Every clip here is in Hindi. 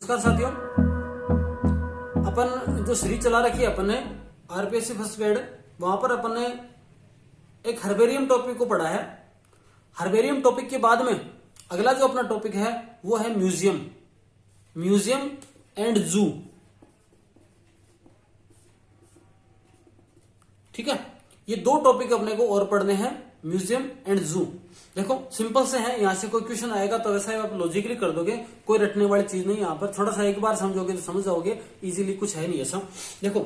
नमस्कार साथियों, अपन जो सीरीज चला रखी है अपन ने आरपीएससी फर्स्ट ग्रेड, वहां पर अपन ने एक हर्बेरियम टॉपिक को पढ़ा है। हर्बेरियम टॉपिक के बाद में अगला जो अपना टॉपिक है वो है म्यूजियम, म्यूजियम एंड जू। ठीक है, ये दो टॉपिक अपने को और पढ़ने हैं, म्यूजियम एंड जू। देखो सिंपल से है, यहां से कोई क्वेश्चन आएगा तो वैसा आप लॉजिकली कर दोगे, कोई रटने वाली चीज नहीं। यहां पर थोड़ा सा एक बार समझोगे तो समझ जाओगे, इजीली कुछ है नहीं ऐसा। देखो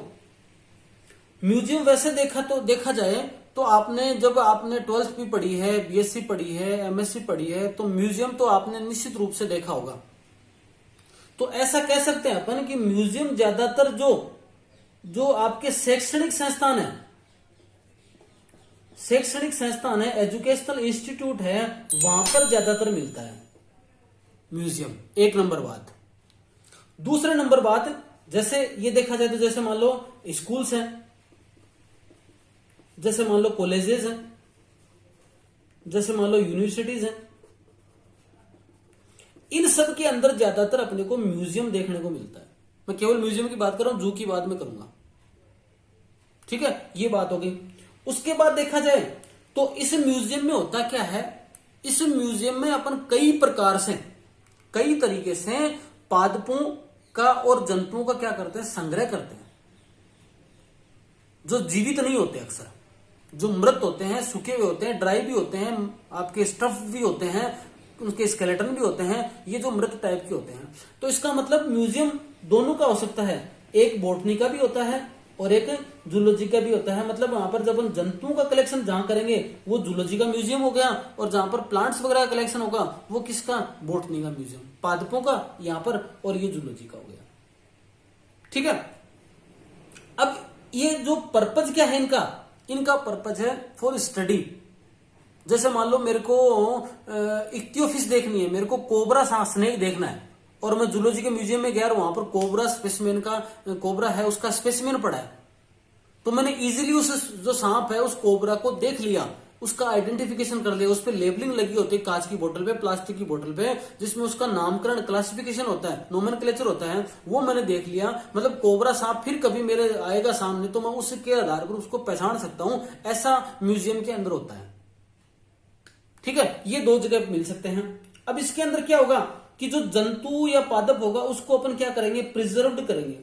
म्यूजियम वैसे देखा जाए तो आपने जब आपने 12th भी पढ़ी है, बीएससी पढ़ी है, एमएससी पढ़ी है, तो म्यूजियम तो आपने निश्चित रूप से देखा होगा। तो ऐसा कह सकते हैं अपन कि म्यूजियम ज्यादातर जो आपके शैक्षणिक संस्थान है, एजुकेशनल इंस्टीट्यूट है, वहां पर ज्यादातर मिलता है म्यूजियम। एक नंबर बात। दूसरे नंबर बात, जैसे ये देखा जाए तो जैसे मान लो स्कूल्स हैं, जैसे मान लो कॉलेजेस हैं, जैसे मान लो यूनिवर्सिटीज हैं, इन सब के अंदर ज्यादातर अपने को म्यूजियम देखने को मिलता है। मैं केवल म्यूजियम की बात कर रहा हूं, जू की बात में करूंगा। ठीक है, ये बात होगी। उसके बाद देखा जाए तो इस म्यूजियम में होता क्या है, इस म्यूजियम में अपन कई प्रकार से, कई तरीके से पादपों का और जंतुओं का क्या करते हैं, संग्रह करते हैं। जो जीवित नहीं होते, अक्सर जो मृत होते हैं, सूखे हुए होते हैं, ड्राई भी होते हैं, आपके स्टफ भी होते हैं, उनके स्केलेटन भी होते हैं, ये जो मृत टाइप के होते हैं। तो इसका मतलब म्यूजियम दोनों का हो सकता है, एक बॉटनी का भी होता है और एक जूलॉजी का भी होता है। मतलब वहां पर जब हम जंतुओं का कलेक्शन जहां करेंगे वो जूलॉजी का म्यूजियम हो गया, और जहां पर प्लांट्स वगैरह का कलेक्शन होगा वो किसका, बॉटनी का म्यूजियम, पादपों का यहां पर, और ये जूलॉजी का हो गया। ठीक है, अब ये जो पर्पज क्या है इनका पर्पज है फॉर स्टडी। जैसे मान लो मेरे को इक्तियोफिश देखनी है, मेरे को कोबरा स्नेक देखना है, और मैं जूलॉजी के म्यूजियम में गया, वहां पर कोबरा स्पेसिमेन का, कोबरा है उसका स्पेसिमेन पड़ा है, तो मैंने इजीली उस जो सांप है उस कोबरा को देख लिया, उसका आइडेंटिफिकेशन कर लिया। उस पर लेबलिंग लगी होती है कांच की बोतल पे, प्लास्टिक की बोतल पे, जिसमें उसका नामकरण, क्लासिफिकेशन होता है, नोमेनक्लेचर होता है, वो मैंने देख लिया। मतलब कोबरा सांप फिर कभी मेरे आएगा सामने तो मैं उसके आधार पर उसको पहचान सकता हूं, ऐसा म्यूजियम के अंदर होता है। ठीक है, ये दो जगह मिल सकते हैं। अब इसके अंदर क्या होगा कि जो जंतु या पादप होगा उसको अपन क्या करेंगे, प्रिजर्व्ड करेंगे,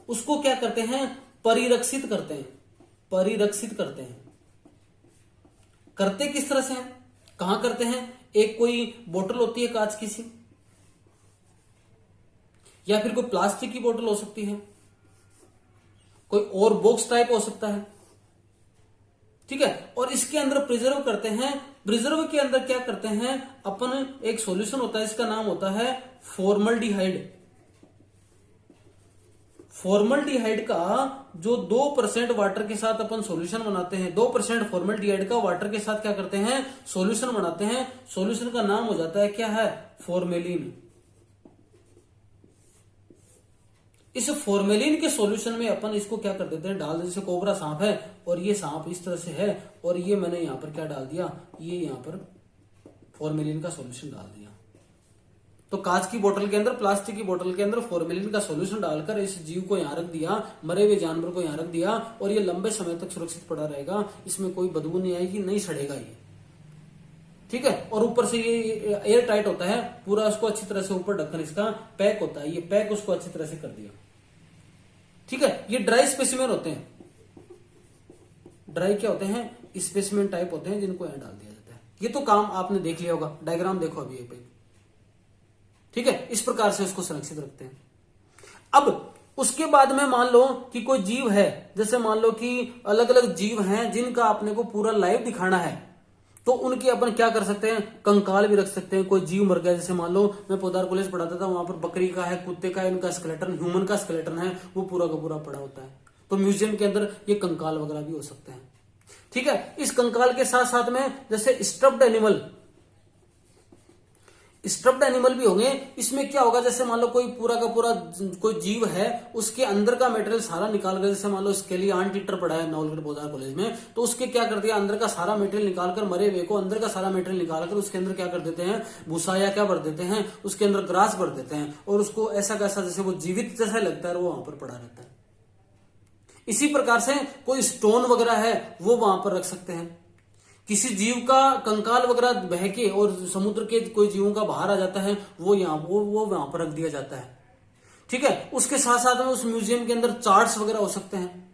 उसको क्या करते हैं, परिरक्षित करते हैं। परिरक्षित करते हैं, करते किस तरह से हैं, कहां करते हैं, एक कोई बोतल होती है कांच की सी, या फिर कोई प्लास्टिक की बोतल हो सकती है, कोई और बॉक्स टाइप हो सकता है। ठीक है, और इसके अंदर प्रिजर्व करते हैं। प्रिजर्व के अंदर क्या करते हैं अपन, एक सॉल्यूशन होता है, इसका नाम होता है फॉर्मल्डिहाइड। फॉर्मल्डिहाइड का जो 2% वाटर के साथ अपन सॉल्यूशन बनाते हैं, 2% फॉर्मल्डिहाइड का वाटर के साथ क्या करते हैं, सॉल्यूशन बनाते हैं। सॉल्यूशन का नाम हो जाता है क्या है, फॉर्मेलिन। इस फॉर्मेलिन के सॉल्यूशन में अपन इसको क्या कर देते हैं, डाल देते। जैसे कोबरा सांप है और ये सांप इस तरह से है, और ये मैंने यहां पर क्या डाल दिया, ये यहां पर फॉर्मेलिन का सॉल्यूशन डाल दिया। तो कांच की बोतल के अंदर, प्लास्टिक की बोतल के अंदर फॉर्मेलिन का सॉल्यूशन डालकर इस जीव को यहां रख दिया, मरे हुए जानवर को यहां रख दिया, और ये लंबे समय तक सुरक्षित पड़ा रहेगा, इसमें कोई बदबू नहीं आएगी, नहीं सड़ेगा ये। ठीक है, और ऊपर से ये एयर टाइट होता है पूरा, उसको अच्छी तरह से ऊपर ढक्कन इसका पैक होता है, ये पैक उसको अच्छी तरह से कर दिया। ठीक है, ये ड्राई स्पेसिमेन होते हैं। ड्राई क्या होते हैं, स्पेसिमेन टाइप होते हैं, जिनको यहां डाल दिया जाता है। ये तो काम आपने देख लिया होगा, डायग्राम देखो अभी पे। ठीक है, इस प्रकार से उसको सुरक्षित रखते हैं। अब उसके बाद में मान लो कि कोई जीव है, जैसे मान लो कि अलग अलग जीव हैं जिनका अपने को पूरा लाइव दिखाना है, तो उनके अपन क्या कर सकते हैं, कंकाल भी रख सकते हैं। कोई जीव मर गया, जैसे मान लो मैं पौधार कॉलेज पढ़ाता था, वहां पर बकरी का है, कुत्ते का है, इनका स्केलेटन, ह्यूमन का स्केलेटन है, वो पूरा का पूरा पड़ा होता है। तो म्यूजियम के अंदर ये कंकाल वगैरह भी हो सकते हैं। ठीक है, इस कंकाल के साथ साथ में जैसे स्टफ्ड एनिमल, स्ट्रप्ड एनिमल भी होंगे। इसमें क्या होगा, जैसे मान लो कोई पूरा का पूरा कोई जीव है, उसके अंदर का मटेरियल सारा निकाल कर, जैसे मान लो इसके लिए आंट ईटर पड़ा है नवलगढ़ पौधार कॉलेज में, तो उसके क्या कर दिया, अंदर का सारा मटेरियल निकालकर, मरे हुए को अंदर का सारा मटेरियल निकालकर उसके अंदर क्या कर देते हैं, भूसा या क्या भर देते हैं, उसके अंदर ग्रास भर देते हैं, और उसको ऐसा कैसा जैसे वो जीवित जैसा लगता है, वो वहां पर पड़ा रहता है। इसी प्रकार से कोई स्टोन वगैरह है वो वहां पर रख सकते हैं। किसी जीव का कंकाल वगैरह बह के और समुद्र के कोई जीवों का बाहर आ जाता है, वो वहां पर रख दिया जाता है। ठीक है। उसके साथ साथ में उस म्यूजियम के अंदर चार्ट्स वगैरह हो सकते हैं,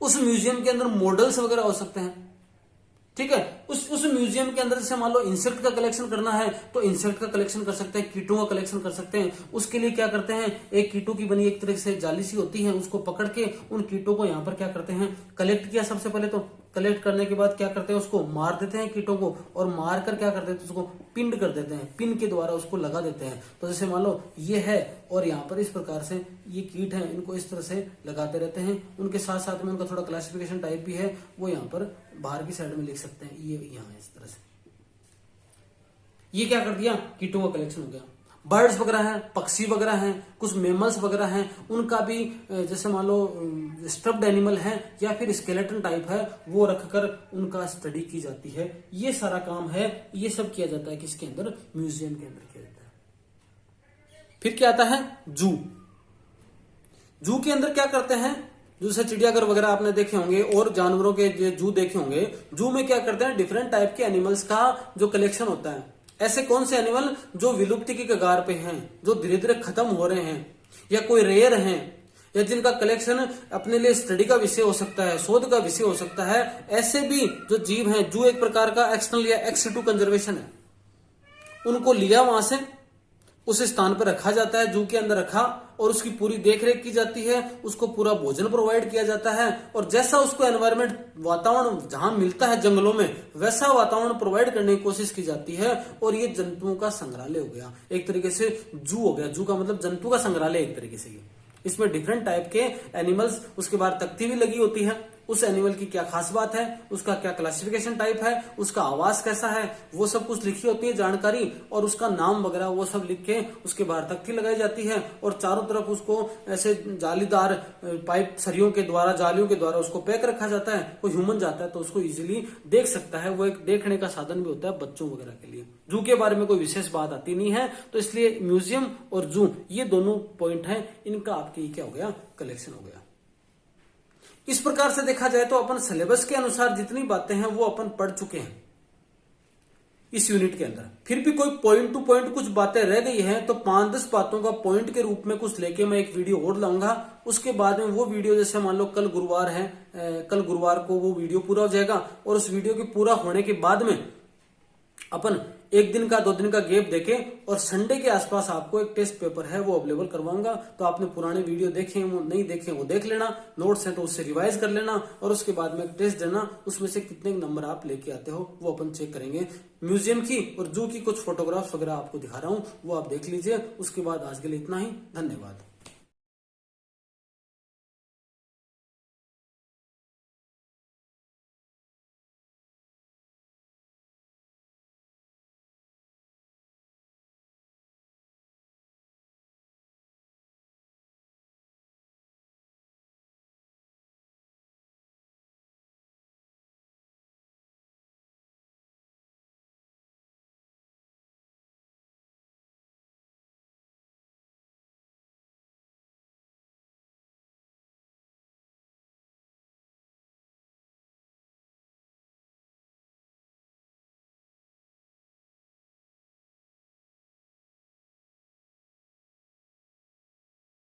उस म्यूजियम के अंदर मॉडल्स वगैरह हो सकते हैं। ठीक है। उस म्यूजियम के अंदर जैसे मान लो इंसेक्ट का कलेक्शन करना है तो इंसेक्ट का कलेक्शन कर सकते हैं, कीटों का कलेक्शन कर सकते हैं। उसके लिए क्या करते हैं, एक कीटों की बनी एक तरह से जाली सी होती है, उसको पकड़ के उन कीटों को यहाँ पर क्या करते हैं, कलेक्ट किया। सबसे पहले तो कलेक्ट करने के बाद क्या करते हैं, उसको मार देते हैं कीटों को, और मार कर क्या करते हैं, उसको पिंड कर देते हैं, पिन के द्वारा उसको लगा देते हैं। तो जैसे मान लो ये है और यहाँ पर इस प्रकार से ये कीट है, इनको इस तरह से लगाते रहते हैं। उनके साथ साथ में उनका थोड़ा क्लासिफिकेशन टाइप भी है, वो यहाँ पर बाहर की साइड में लिख सकते हैं, ये यहाँ इस तरह से। ये क्या कर दिया, कीटों का कलेक्शन हो गया। बर्ड्स वगैरह हैं, पक्षी वगैरह हैं, कुछ मेमल्स वगैरह हैं, उनका भी जैसे मान लो स्टफ्ड एनिमल है या फिर स्केलेटन टाइप है, वो रखकर उनका स्टडी की जाती है। ये सारा काम है, ये सब किया जाता है किसके अंदर, म्यूजियम के अंदर किया जाता है। फिर क्या आता है, जू। जू के अंदर क्या करते हैं, जैसे चिड़ियाघर वगैरह आपने देखे होंगे और जानवरों के जू देखे होंगे। जू में क्या करते हैं, डिफरेंट टाइप के एनिमल्स का जो कलेक्शन होता है। ऐसे कौन से एनिमल जो विलुप्ति की कगार पे हैं, जो धीरे धीरे खत्म हो रहे हैं, या कोई रेयर हैं, या जिनका कलेक्शन अपने लिए स्टडी का विषय हो सकता है, शोध का विषय हो सकता है, ऐसे भी जो जीव हैं। जू एक प्रकार का एक्सटर्नल या एक्स सिटू कंजर्वेशन है। उनको लिया वहां से, उस स्थान पर रखा जाता है, जू के अंदर रखा, और उसकी पूरी देखरेख की जाती है, उसको पूरा भोजन प्रोवाइड किया जाता है, और जैसा उसको एनवायरमेंट वातावरण जहां मिलता है जंगलों में, वैसा वातावरण प्रोवाइड करने की कोशिश की जाती है। और ये जंतुओं का संग्रहालय हो गया, एक तरीके से जू हो गया। जू का मतलब जंतु का संग्रहालय एक तरीके से। इसमें डिफरेंट टाइप के एनिमल्स, उसके बाद तख्ती भी लगी होती है, उस एनिमल की क्या खास बात है, उसका क्या क्लासिफिकेशन टाइप है, उसका आवास कैसा है, वो सब कुछ लिखी होती है जानकारी, और उसका नाम वगैरह वो सब लिख के उसके बाहर तख्ती लगाई जाती है, और चारों तरफ उसको ऐसे जालीदार पाइप सरियों के द्वारा, जालियों के द्वारा उसको पैक रखा जाता है। कोई ह्यूमन जाता है तो उसको इजीली देख सकता है। वो एक देखने का साधन भी होता है बच्चों वगैरह के लिए। जू के बारे में कोई विशेष बात आती नहीं है, तो इसलिए म्यूजियम और जू ये दोनों पॉइंट हैं, इनका आपके क्या हो गया, कलेक्शन हो गया। इस प्रकार से देखा जाए तो अपन सिलेबस के अनुसार जितनी बातें हैं वो अपन पढ़ चुके हैं इस यूनिट के अंदर। फिर भी कोई पॉइंट टू पॉइंट कुछ बातें रह गई हैं, तो 5-10 बातों का पॉइंट के रूप में कुछ लेके मैं एक वीडियो और लाऊंगा। उसके बाद में वो वीडियो, जैसे मान लो कल गुरुवार है, कल गुरुवार को वो वीडियो पूरा हो जाएगा, और उस वीडियो के पूरा होने के बाद में अपन 1 दिन का 2 दिन का गैप देखें, और संडे के आसपास आपको एक टेस्ट पेपर है वो अवेलेबल करवाऊंगा। तो आपने पुराने वीडियो देखे हैं, वो नहीं देखे वो देख लेना, नोट्स हैं तो उससे रिवाइज कर लेना, और उसके बाद में एक टेस्ट देना, उसमें से कितने नंबर आप लेके आते हो वो अपन चेक करेंगे। म्यूजियम की और जू की कुछ फोटोग्राफ्स वगैरह आपको दिखा रहा हूं, वो आप देख लीजिए। उसके बाद आज के लिए इतना ही, धन्यवाद।